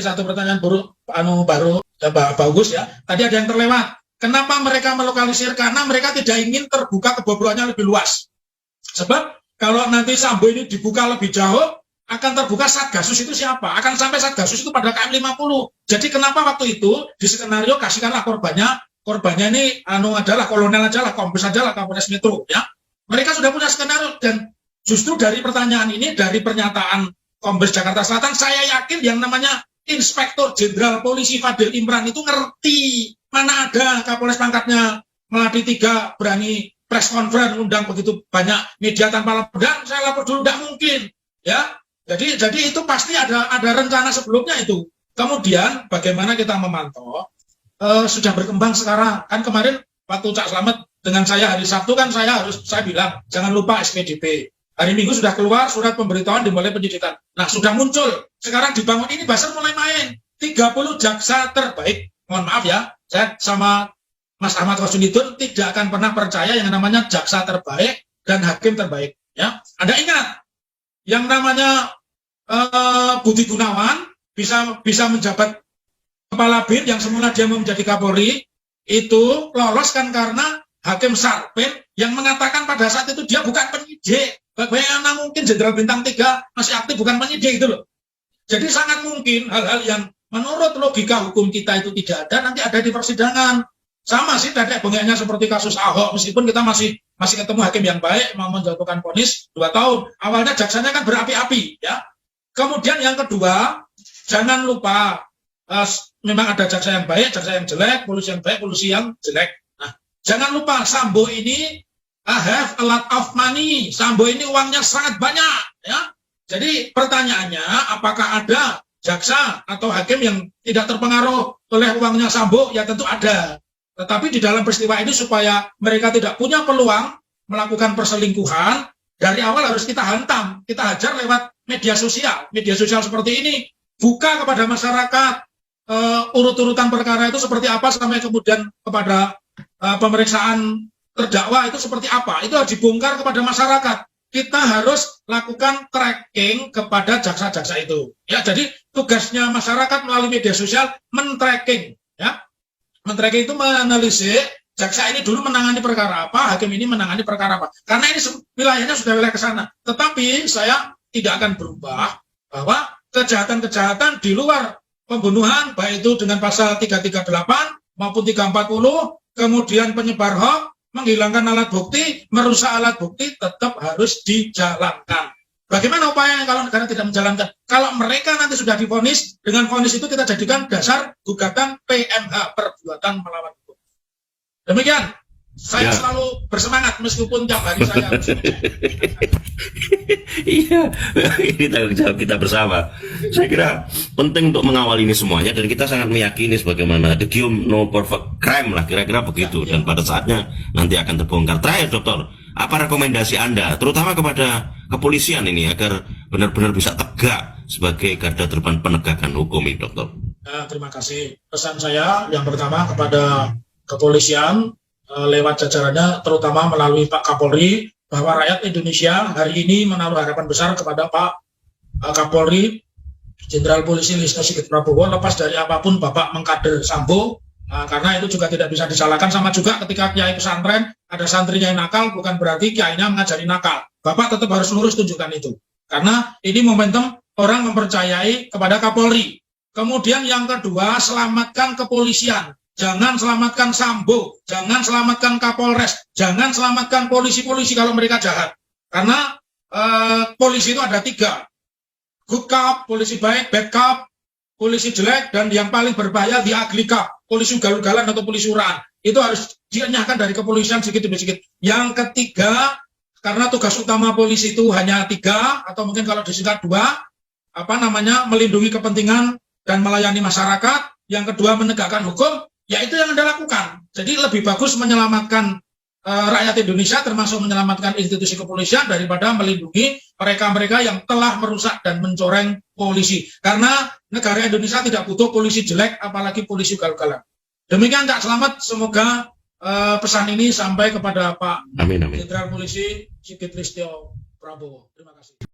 satu pertanyaan baru ya, bagus ya. Tadi ada yang terlewat. Kenapa mereka melokalisir? Karena mereka tidak ingin terbuka kebobrokannya lebih luas. Sebab kalau nanti Sambo ini dibuka lebih jauh, akan terbuka Satgasus itu siapa? Akan sampai Satgasus itu pada KM 50. Jadi kenapa waktu itu di skenario kasihkanlah korbannya ini adalah kolonel aja lah, kombes aja lah, Kapolres Metro ya. Mereka sudah punya skenario dan justru dari pertanyaan ini, dari pernyataan Kombes Jakarta Selatan, saya yakin yang namanya Inspektur Jenderal Polisi Fadil Imran itu ngerti. Mana ada Kapolres pangkatnya Melati 3 berani press conference undang begitu banyak media tanpa lapor, saya lapor dulu, tidak mungkin ya. Jadi itu pasti ada rencana sebelumnya itu. Kemudian bagaimana kita memantau sudah berkembang sekarang. Kan kemarin waktu Cak Slamet dengan saya hari Sabtu kan saya bilang jangan lupa SPDP. Hari Minggu sudah keluar surat pemberitahuan dimulai penyidikan. Nah, sudah muncul. Sekarang dibangun ini buzzer mulai main. 30 jaksa terbaik. Mohon maaf ya, saya sama Mas Ahmad Wasunidun tidak akan pernah percaya yang namanya jaksa terbaik dan hakim terbaik. Ya, Anda ingat, yang namanya Budi Gunawan bisa menjabat kepala BIN yang semula dia mau menjadi Kapolri, itu lolos kan karena Hakim Sarpen yang mengatakan pada saat itu dia bukan penyidik. Bagaimana mungkin Jenderal Bintang 3 masih aktif bukan penyidik itu loh. Jadi sangat mungkin hal-hal yang menurut logika hukum kita itu tidak ada, nanti ada di persidangan. Sama sih dadek bengeknya seperti kasus Ahok, meskipun kita masih ketemu hakim yang baik, mau menjatuhkan vonis 2 tahun. Awalnya jaksanya kan berapi-api ya. Kemudian yang kedua, jangan lupa memang ada jaksa yang baik, jaksa yang jelek, polisi yang baik, polisi yang jelek. Nah, jangan lupa Sambo ini have a lot of money. Sambo ini uangnya sangat banyak ya. Jadi pertanyaannya, apakah ada jaksa atau hakim yang tidak terpengaruh oleh uangnya Sambo? Ya tentu ada. Tetapi di dalam peristiwa ini supaya mereka tidak punya peluang melakukan perselingkuhan, dari awal harus kita hantam, kita hajar lewat media sosial. Media sosial seperti ini buka kepada masyarakat urut-urutan perkara itu seperti apa sampai kemudian kepada pemeriksaan terdakwa itu seperti apa. Itu harus dibongkar kepada masyarakat. Kita harus lakukan tracking kepada jaksa-jaksa itu. Ya, jadi tugasnya masyarakat melalui media sosial men-tracking ya. Men-tracking itu menanalisis jaksa ini dulu menangani perkara apa, hakim ini menangani perkara apa. Karena ini wilayahnya sudah wilayah ke sana. Tetapi saya tidak akan berubah bahwa kejahatan-kejahatan di luar pembunuhan, baik itu dengan pasal 338 maupun 340, kemudian penyebar hoax, menghilangkan alat bukti, merusak alat bukti, tetap harus dijalankan. Bagaimana upayanya kalau negara tidak menjalankan? Kalau mereka nanti sudah divonis, dengan vonis itu kita jadikan dasar gugatan PMH, perbuatan melawan hukum. Demikian, saya selalu bersemangat meskipun tiap hari saya harus Iya, ini tanggung jawab kita bersama. Saya kira penting untuk mengawal ini semuanya dan kita sangat meyakini sebagaimana the guillaume no perfect crime lah, kira-kira begitu. Dan pada saatnya nanti akan terbongkar. Terakhir, Dokter, apa rekomendasi Anda, terutama kepada kepolisian ini agar benar-benar bisa tegak sebagai garda terdepan penegakan hukum ini, Dokter? Terima kasih. Pesan saya yang pertama kepada kepolisian lewat jajarannya, terutama melalui Pak Kapolri, bahwa rakyat Indonesia hari ini menaruh harapan besar kepada Pak Kapolri Jenderal Polisi Listio Sigit Prabowo. Lepas dari apapun Bapak mengkader Sambo, karena itu juga tidak bisa disalahkan. Sama juga ketika kiai pesantren ada santrinya yang nakal, bukan berarti kiainya mengajari nakal. Bapak tetap harus lurus tunjukkan itu, karena ini momentum orang mempercayai kepada Kapolri. Kemudian yang kedua, selamatkan kepolisian. Jangan selamatkan Sambo, jangan selamatkan Kapolres, jangan selamatkan polisi-polisi kalau mereka jahat. Karena polisi itu ada 3. Good cop, polisi baik, bad cop, polisi jelek, dan yang paling berbahaya the ugly cop, polisi ugal-ugalan atau polisi uraan. Itu harus dienyahkan dari kepolisian sedikit demi sedikit. Yang ketiga, karena tugas utama polisi itu hanya 3, atau mungkin kalau disingkat 2, melindungi kepentingan dan melayani masyarakat. Yang kedua, menegakkan hukum. Ya itu yang Anda lakukan. Jadi lebih bagus menyelamatkan rakyat Indonesia, termasuk menyelamatkan institusi kepolisian, daripada melindungi mereka-mereka yang telah merusak dan mencoreng polisi. Karena negara Indonesia tidak butuh polisi jelek, apalagi polisi ugal-ugalan. Demikian Cak Slamet, semoga pesan ini sampai kepada Pak Jenderal Polisi Sigit Listio Prabowo. Terima kasih.